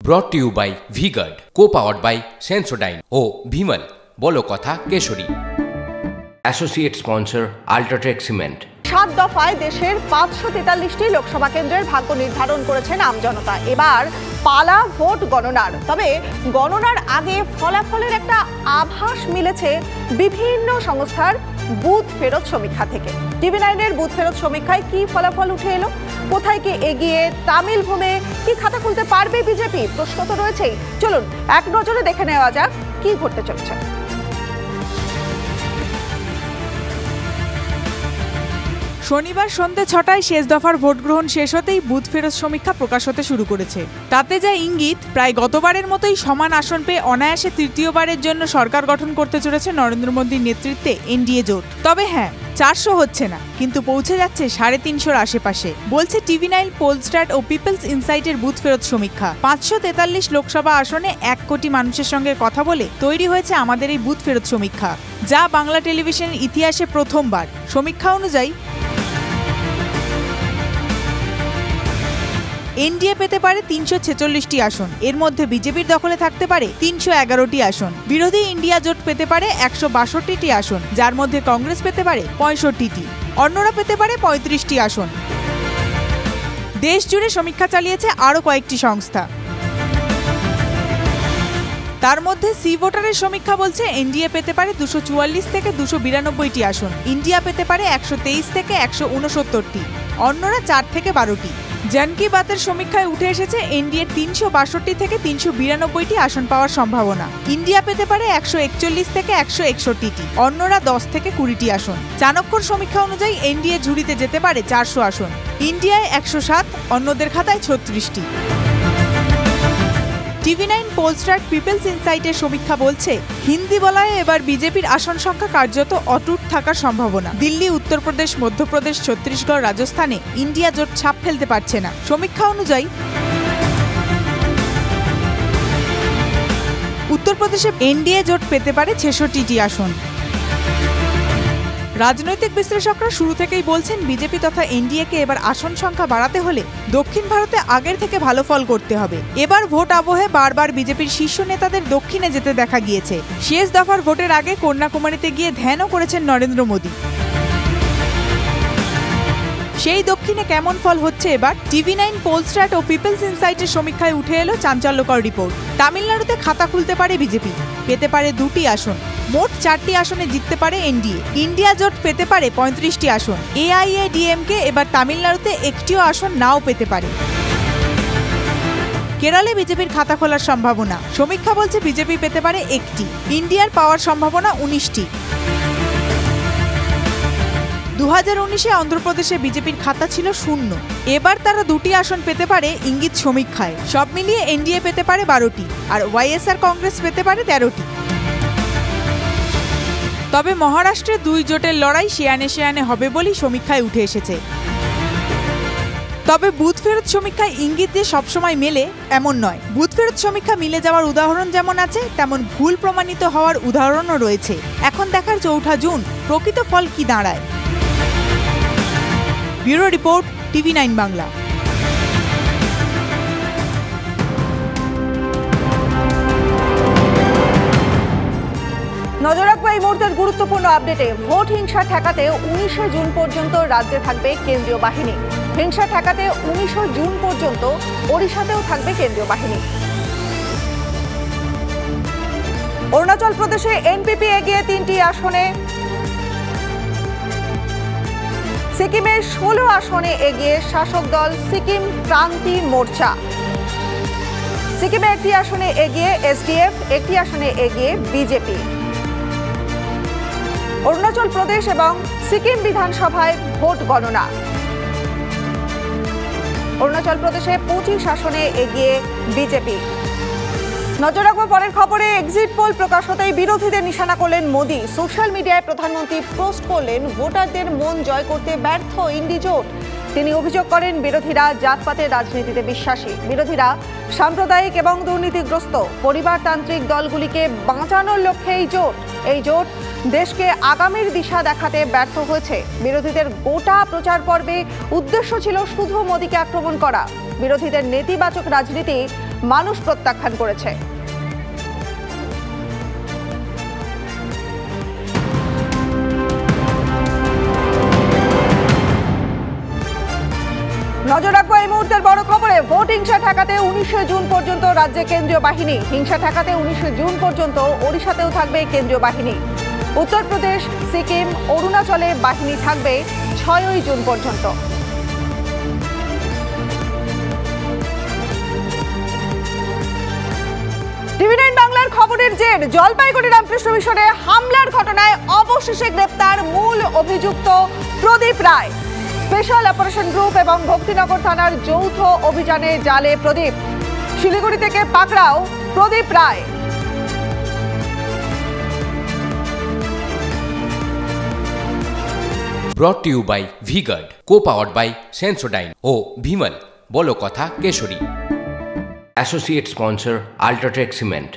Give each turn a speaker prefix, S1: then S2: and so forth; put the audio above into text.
S1: ব্রট to you by V Guard, co-powered by Sensodyne ও ভিমল বলো কথা কেশরী। Associate sponsor UltraTech cement.
S2: 7 দফায় দেশের 543টি লোকসভা কেন্দ্রের ভাগ্য নির্ধারণ করেছেন আমজনতা। এবার পালা ভোট গণনার। তবে গণনার আগে ফলাফলের একটা আভাস মিলেছে বিভিন্ন সংস্থার বুথ ফেরত সমীক্ষা থেকে। TV9-এর বুথ ফেরত সমীক্ষায় কি ফলাফল উঠে এলো, কোথায় কি এগিয়ে, তামিল ভূমে কি খাতা খুলতে পারবে বিজেপি, প্রশ্ন তো রয়েছেই। চলুন এক নজরে দেখে নেওয়া যাক কি ঘটতে চলেছে।
S3: শনিবার সন্ধ্যে 6টায় শেষ দফার ভোট গ্রহণ শেষ হতেই বুথ ফেরত সমীক্ষা প্রকাশ হতে শুরু করেছে। তাতে যা ইঙ্গিত, প্রায় গতবারের মতোই সমান আসন পেয়ে অনায়াসে তৃতীয়বারের জন্য সরকার গঠন করতে চলেছে নরেন্দ্র মোদীর নেতৃত্বে এনডিএ জোট। তবে হ্যাঁ, 400 হচ্ছে না, কিন্তু পৌঁছে যাচ্ছে 350-র আশেপাশে, বলছে TV9, পোলস্টার ও পিপলস ইনসাইটের বুথ ফেরত সমীক্ষা। 543 লোকসভা আসনে 1 কোটি মানুষের সঙ্গে কথা বলে তৈরি হয়েছে আমাদের এই বুথ ফেরত সমীক্ষা, যা বাংলা টেলিভিশনের ইতিহাসে প্রথমবার। সমীক্ষা অনুযায়ী এনডিএ পেতে পারে 346টি আসন, এর মধ্যে বিজেপির দখলে থাকতে পারে 311টি আসন। বিরোধী ইন্ডিয়া জোট পেতে পারে 162টি আসন, যার মধ্যে কংগ্রেস পেতে পারে 65টি, অন্যরা পেতে পারে 35টি আসন। দেশ জুড়ে সমীক্ষা চালিয়েছে আরও কয়েকটি সংস্থা। তার মধ্যে সি ভোটারের সমীক্ষা বলছে এনডিএ পেতে পারে 244 থেকে 292টি আসন, ইন্ডিয়া পেতে পারে 123 থেকে 169টি, অন্যরা 4 থেকে 12টি। জন কি বাতের সমীক্ষায় উঠে এসেছে এনডিএ 362 থেকে 392টি আসন পাওয়ার সম্ভাবনা, ইন্ডিয়া পেতে পারে 141 থেকে 161টি, অন্যরা 10 থেকে 20টি আসন। চাণক্যর সমীক্ষা অনুযায়ী এনডিএ ঝুড়িতে যেতে পারে 400 আসন, ইন্ডিয়ায় 107, অন্যদের খাতায় 36টি। TV9, পোলস্টার, পিপলস ইনসাইটের সমীক্ষা বলছে হিন্দি বলায় এবার বিজেপির আসন সংখ্যা কার্যত অটুট থাকার সম্ভাবনা। দিল্লি, উত্তরপ্রদেশ, মধ্যপ্রদেশ, ছত্তিশগড়, রাজস্থানে ইন্ডিয়া জোট ছাপ ফেলতে পারছে না। সমীক্ষা অনুযায়ী উত্তরপ্রদেশে এনডিএ জোট পেতে পারে 66টি আসন। রাজনৈতিক বিশ্লেষকরা শুরু থেকেই বলছেন বিজেপি তথা এনডিএকে এবার আসন সংখ্যা বাড়াতে হলে দক্ষিণ ভারতে আগের থেকে ভালো ফল করতে হবে। এবার ভোট আবহে বারবার বিজেপির শীর্ষ নেতাদের দক্ষিণে যেতে দেখা গিয়েছে। শেষ দফার ভোটের আগে কন্যাকুমারীতে গিয়ে ধ্যানও করেছেন নরেন্দ্র মোদী। সেই দক্ষিণে কেমন ফল হচ্ছে এবার? TV9, পোলস্টার ও পিপলস ইনসাইটের সমীক্ষায় উঠে এলো চাঞ্চল্যকর রিপোর্ট। তামিলনাড়ুতে খাতা খুলতে পারে বিজেপি, পেতে পারে 2টি আসন, মোট 4টি আসনে জিততে পারে এনডিএ। ইন্ডিয়া জোট পেতে পারে 35টি আসন, AIADMকে এবার তামিলনাড়ুতে একটিও আসন নাও পেতে পারে। কেরলে বিজেপির খাতা খোলার সম্ভাবনা, সমীক্ষা বলছে বিজেপি পেতে পারে 1টি, ইন্ডিয়ার পাওয়ার সম্ভাবনা 19টি। 2019-এ অন্ধ্রপ্রদেশে বিজেপির খাতা ছিল 0, এবার তারা 2টি আসন পেতে পারে ইঙ্গিত সমীক্ষায়। সব মিলিয়ে এনডিএ পেতে পারে 12টি, আর ওয়াইএসআর কংগ্রেস পেতে পারে 13টি। তবে মহারাষ্ট্রে 2 জোটের লড়াই সেয়ানে হবে বলেই সমীক্ষায় উঠে এসেছে। তবে বুথ ফেরত সমীক্ষায় ইঙ্গিত দিয়ে সবসময় মেলে এমন নয়। বুথ ফেরত সমীক্ষা মিলে যাওয়ার উদাহরণ যেমন আছে, তেমন ভুল প্রমাণিত হওয়ার উদাহরণও রয়েছে। এখন দেখার 4 জুন প্রকৃত ফল কি দাঁড়ায়। Bureau report, TV9 Bangla.
S2: নজর রাখবো এই মুহূর্তের গুরুত্বপূর্ণ আপডেটে। ভোট হিংসা ঠেকাতে 19শে জুন পর্যন্ত রাজ্যে থাকবে কেন্দ্রীয় বাহিনী। হিংসা ঠেকাতে 19 জুন পর্যন্ত ওড়িশাতেও থাকবে কেন্দ্রীয় বাহিনী। অরুণাচল প্রদেশে এনপিপি এগিয়ে 3টি আসনে, সিকিমে 16 আসনে এগিয়ে শাসক দল সিকিম ক্রান্তি মোর্চা। সিকিমে 1টি আসনে এগিয়ে এসডিএফ, 1টি আসনে এগিয়ে বিজেপি। অরুণাচল প্রদেশ এবং সিকিম বিধানসভায় ভোট গণনা। অরুণাচল প্রদেশে 25 আসনে এগিয়ে বিজেপি। নজর রাখবো পরের খবরে। এক্সিট পোল প্রকাশ হতেই বিরোধীদের নিশানা করলেন মোদী। সোশ্যাল মিডিয়ায় প্রধানমন্ত্রী পোস্ট করলেন ভোটারদের মন জয় করতে ব্যর্থ ইন্ডি জোট। তিনি অভিযোগ করেন বিরোধীরা জাতপাতের রাজনীতিতে বিশ্বাসী। বিরোধীরা সাম্প্রদায়িক এবং দুর্নীতিগ্রস্ত পরিবারতান্ত্রিক দলগুলিকে বাঁচানোর লক্ষ্যে এই জোট দেশকে আগামীর দিশা দেখাতে ব্যর্থ হয়েছে। বিরোধীদের গোটা প্রচার পর্বে উদ্দেশ্য ছিল শুধু মোদীকে আক্রমণ করা। বিরোধীদের নেতিবাচক রাজনীতি মানুষ প্রত্যাখ্যান করেছে। নজর রাখবো এই মুহূর্তের বড় খবরে। ভোট হিংসা ঠেকাতে 19 জুন পর্যন্ত রাজ্যে কেন্দ্রীয় বাহিনী। হিংসা ঠেকাতে 19 জুন পর্যন্ত ওড়িশাতেও থাকবে কেন্দ্রীয় বাহিনী। উত্তরপ্রদেশ, সিকিম, অরুণাচলে বাহিনী থাকবে 6 জুন পর্যন্ত। টিভি9 বাংলার খবরের জের জলপাইগুড়ি রামকৃষ্ণ মিশনে হামলার ঘটনায় অবশেষে গ্রেপ্তার মূল অভিযুক্ত প্রদীপ রায়। স্পেশাল অপারেশন গ্রুপ এবং ভক্তিনগর থানার যৌথ অভিযানে জালে প্রদীপ। শিলিগুড়ি থেকে পাকড়াও প্রদীপ রায়।
S1: Brought to you by V-Guard, co-powered by Sensodyne O Bhimal, বলো কথা Keshari. Associate sponsor Ultratech Cement।